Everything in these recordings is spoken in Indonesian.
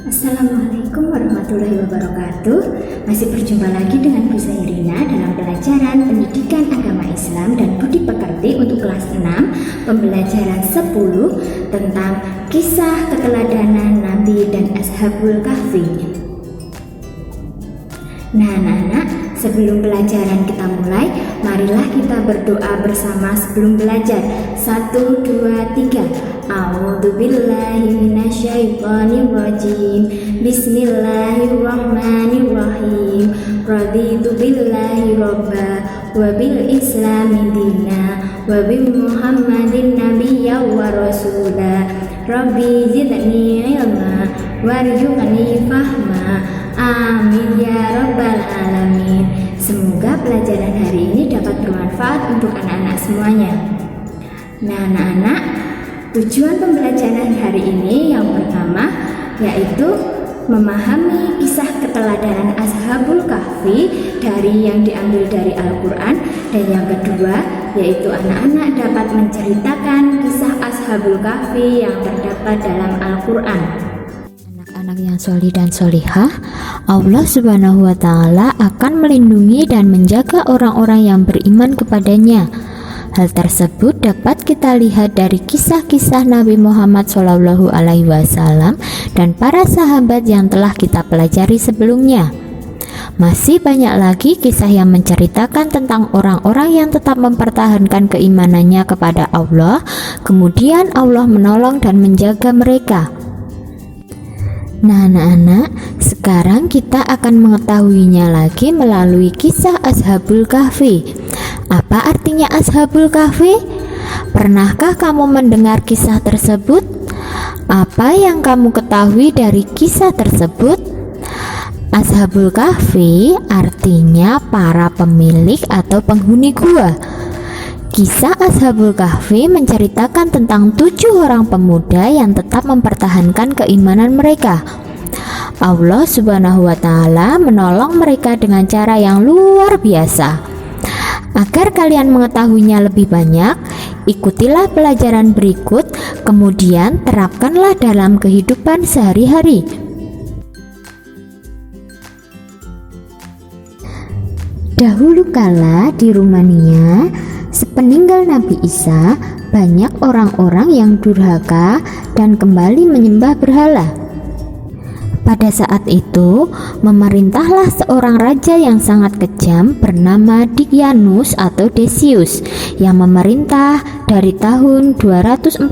Assalamualaikum warahmatullahi wabarakatuh. Masih berjumpa lagi dengan Bu Sairina dalam pelajaran Pendidikan Agama Islam dan Budi Pekerti untuk kelas 6, pembelajaran 10 tentang kisah keteladanan Nabi dan Ashabul Kahfi. Nah anak-anak, sebelum pelajaran kita mulai, marilah kita berdoa bersama sebelum belajar. 1, 2, 3. A'udzubillahi minasyaitonirrajim. Bismillahirrahmanirrahim. Raditu billahi robba wa bil islami dina wa bi Muhammadin nabiyya wa rasula. Rabbi zidni ilma warzuqni fahma. Amin ya rabbal alamin. Semoga pelajaran hari ini dapat bermanfaat untuk anak-anak semuanya. Nah anak-anak, tujuan pembelajaran hari ini yang pertama yaitu memahami kisah keteladanan Ashabul Kahfi dari yang diambil dari Al-Quran, dan yang kedua yaitu anak-anak dapat menceritakan kisah Ashabul Kahfi yang terdapat dalam Al-Quran. Anak-anak yang solih dan solihah, Allah Subhanahu wa Ta'ala akan melindungi dan menjaga orang-orang yang beriman kepadanya. Hal tersebut dapat kita lihat dari kisah-kisah Nabi Muhammad SAW dan para sahabat yang telah kita pelajari sebelumnya. Masih banyak lagi kisah yang menceritakan tentang orang-orang yang tetap mempertahankan keimanannya kepada Allah, kemudian Allah menolong dan menjaga mereka. Nah anak-anak, sekarang kita akan mengetahuinya lagi melalui kisah Ashabul Kahfi. Apa artinya Ashabul Kahfi? Pernahkah kamu mendengar kisah tersebut? Apa yang kamu ketahui dari kisah tersebut? Ashabul Kahfi artinya para pemilik atau penghuni gua. Kisah Ashabul Kahfi menceritakan tentang 7 orang pemuda yang tetap mempertahankan keimanan mereka. Allah Subhanahu wa Ta'ala menolong mereka dengan cara yang luar biasa. Agar kalian mengetahuinya lebih banyak, ikutilah pelajaran berikut, kemudian terapkanlah dalam kehidupan sehari-hari. Dahulu kala di Rumania, sepeninggal Nabi Isa, banyak orang-orang yang durhaka dan kembali menyembah berhala. Pada saat itu, memerintahlah seorang raja yang sangat kejam bernama Dicyanus atau Decius yang memerintah dari tahun 249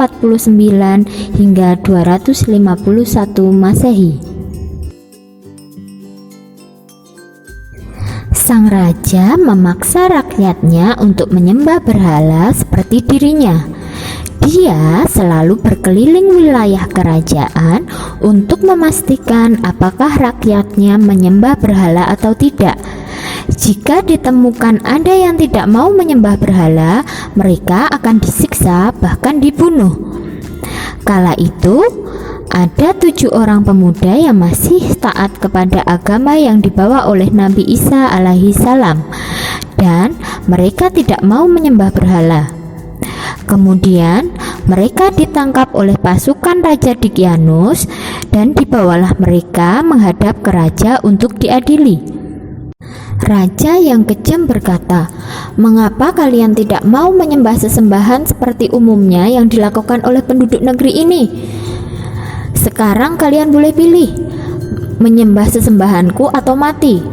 hingga 251 Masehi. Sang raja memaksa rakyatnya untuk menyembah berhala seperti dirinya. Dia selalu berkeliling wilayah kerajaan untuk memastikan apakah rakyatnya menyembah berhala atau tidak. Jika ditemukan ada yang tidak mau menyembah berhala, mereka akan disiksa, bahkan dibunuh. Kala itu, ada 7 orang pemuda yang masih taat kepada agama yang dibawa oleh Nabi Isa alaihi salam, dan mereka tidak mau menyembah berhala. Kemudian mereka ditangkap oleh pasukan Raja Dicyanus dan dibawalah mereka menghadap ke raja untuk diadili. Raja yang kejam berkata, "Mengapa kalian tidak mau menyembah sesembahan seperti umumnya yang dilakukan oleh penduduk negeri ini? Sekarang kalian boleh pilih, menyembah sesembahanku atau mati."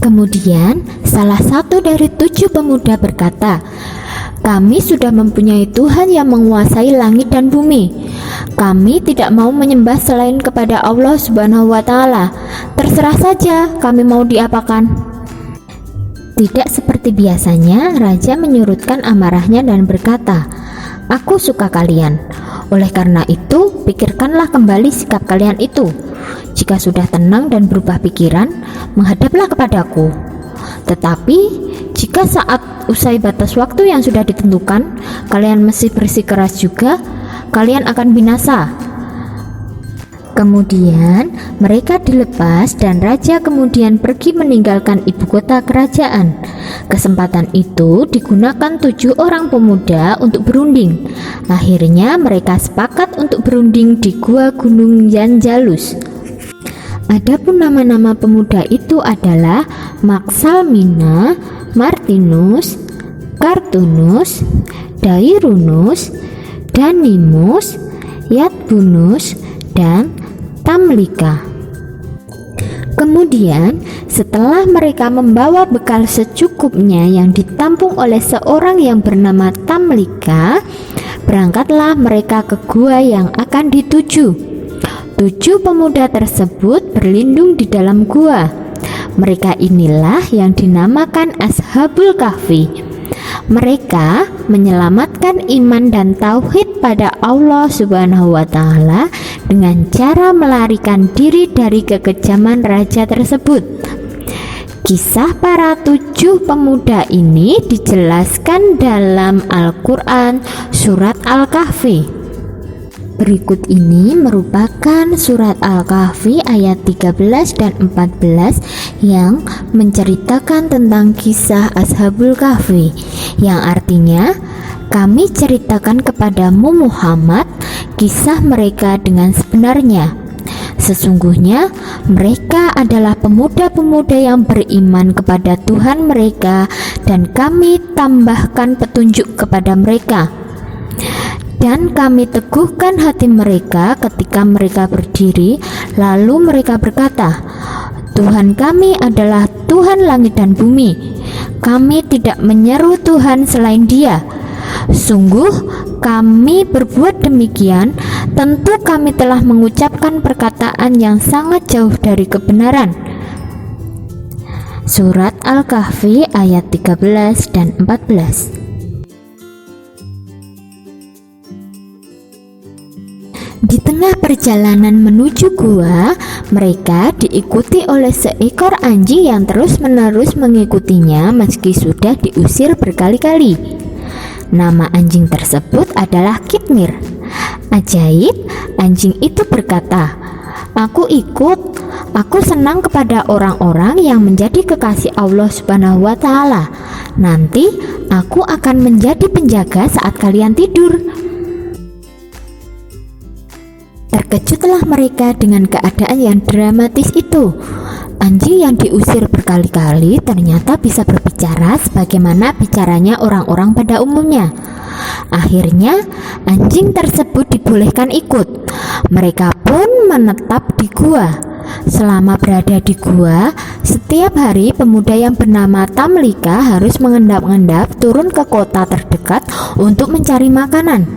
Kemudian salah satu dari 7 pemuda berkata, "Kami sudah mempunyai Tuhan yang menguasai langit dan bumi. Kami tidak mau menyembah selain kepada Allah Subhanahu wa Ta'ala. Terserah saja kami mau diapakan." Tidak seperti biasanya, raja menyurutkan amarahnya dan berkata, "Aku suka kalian. Oleh karena itu, pikirkanlah kembali sikap kalian itu. Jika sudah tenang dan berubah pikiran, menghadaplah kepadaku. Tetapi jika saat usai batas waktu yang sudah ditentukan, kalian masih bersikeras juga, kalian akan binasa." Kemudian mereka dilepas dan raja kemudian pergi meninggalkan ibu kota kerajaan. Kesempatan itu digunakan 7 orang pemuda untuk berunding. Akhirnya mereka sepakat untuk berunding di gua Gunung Yanjalus. Adapun nama-nama pemuda itu adalah Maxalmina, Martinus, Kartunus, Dairunus, Danimus, Yatbunus, dan Tamlika. Kemudian setelah mereka membawa bekal secukupnya yang ditampung oleh seorang yang bernama Tamlika, berangkatlah mereka ke gua yang akan dituju. 7 pemuda tersebut berlindung di dalam gua. Mereka inilah yang dinamakan Ashabul Kahfi. Mereka menyelamatkan iman dan tauhid pada Allah Subhanahu wa Ta'ala dengan cara melarikan diri dari kekejaman raja tersebut. Kisah para 7 pemuda ini dijelaskan dalam Al-Quran Surat Al-Kahfi. Berikut ini merupakan surat Al-Kahfi ayat 13 dan 14 yang menceritakan tentang kisah Ashabul Kahfi, yang artinya, kami ceritakan kepadamu Muhammad kisah mereka dengan sebenarnya. Sesungguhnya mereka adalah pemuda-pemuda yang beriman kepada Tuhan mereka, dan kami tambahkan petunjuk kepada mereka. Dan kami teguhkan hati mereka ketika mereka berdiri, lalu mereka berkata, Tuhan kami adalah Tuhan langit dan bumi. Kami tidak menyeru Tuhan selain Dia. Sungguh kami berbuat demikian, tentu kami telah mengucapkan perkataan yang sangat jauh dari kebenaran. Surat Al-Kahfi ayat 13 dan 14. Di tengah perjalanan menuju gua, mereka diikuti oleh seekor anjing yang terus-menerus mengikutinya meski sudah diusir berkali-kali. Nama anjing tersebut adalah Kitmir. Ajaib, anjing itu berkata, "Aku ikut, aku senang kepada orang-orang yang menjadi kekasih Allah Subhanahu wa Ta'ala. Nanti aku akan menjadi penjaga saat kalian tidur." Terkejutlah mereka dengan keadaan yang dramatis itu. Anjing yang diusir berkali-kali ternyata bisa berbicara sebagaimana bicaranya orang-orang pada umumnya. Akhirnya anjing tersebut dibolehkan ikut. Mereka pun menetap di gua. Selama berada di gua, setiap hari pemuda yang bernama Tamlika harus mengendap-endap turun ke kota terdekat untuk mencari makanan.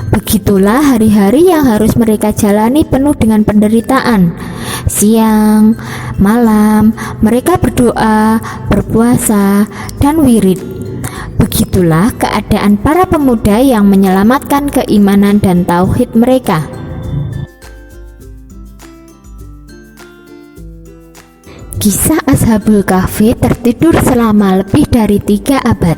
Begitulah hari-hari yang harus mereka jalani penuh dengan penderitaan. Siang, malam, mereka berdoa, berpuasa, dan wirid. Begitulah keadaan para pemuda yang menyelamatkan keimanan dan tauhid mereka. Kisah Ashabul Kahfi tertidur selama lebih dari 3 abad.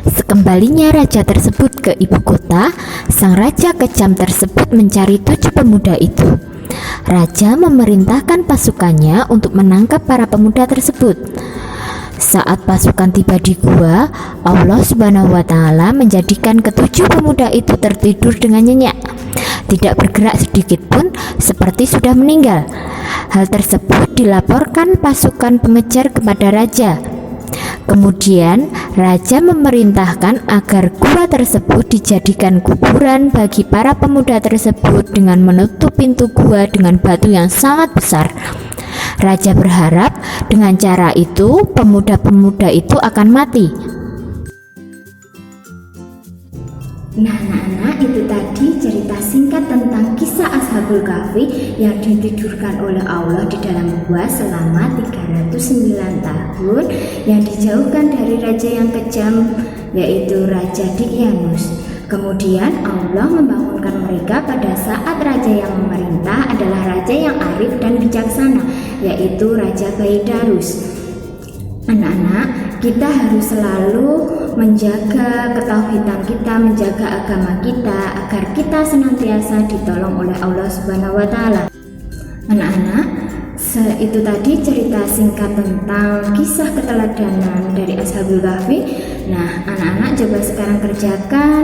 Sekembalinya raja tersebut ke ibu kota, sang raja kejam tersebut mencari 7 pemuda itu. Raja memerintahkan pasukannya untuk menangkap para pemuda tersebut. Saat pasukan tiba di gua, Allah Subhanahu wa Ta'ala menjadikan ke-7 pemuda itu tertidur dengan nyenyak, tidak bergerak sedikit pun, seperti sudah meninggal. Hal tersebut dilaporkan pasukan pengejar kepada raja. Kemudian raja memerintahkan agar gua tersebut dijadikan kuburan bagi para pemuda tersebut dengan menutup pintu gua dengan batu yang sangat besar. Raja berharap dengan cara itu pemuda-pemuda itu akan mati. Nah anak-anak, itu tadi cerita singkat tentang kisah Ashabul Kahfi yang ditidurkan oleh Allah di dalam gua selama 309 tahun, yang dijauhkan dari raja yang kejam, yaitu Raja Daqyanus. Kemudian Allah membangunkan mereka pada saat raja yang memerintah adalah raja yang arif dan bijaksana, yaitu Raja Baidarus. Anak-anak, kita harus selalu menjaga ketauhidan kita, menjaga agama kita, agar kita senantiasa ditolong oleh Allah Subhanahu wa Ta'ala. Anak-anak, itu tadi cerita singkat tentang kisah keteladanan dari Ashabul Kahfi. Nah, anak-anak coba sekarang kerjakan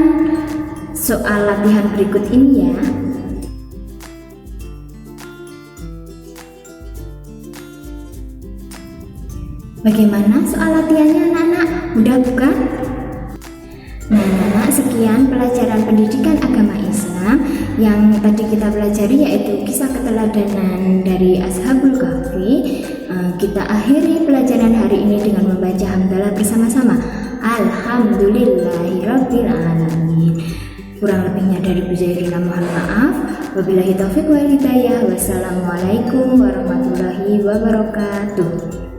soal latihan berikut ini ya. Bagaimana soal latihannya anak-anak? Mudah bukan? Nah anak-anak, sekian pelajaran pendidikan agama Islam yang tadi kita pelajari, yaitu kisah keteladanan dari Ashabul Kahfi. Kita akhiri pelajaran hari ini dengan membaca hamdalah bersama-sama. Alhamdulillahirabbil alamin. Kurang lebihnya dari Bu Zairina mohon maaf. Wabillahi taufiq wal hidayah. Wassalamualaikum warahmatullahi wabarakatuh.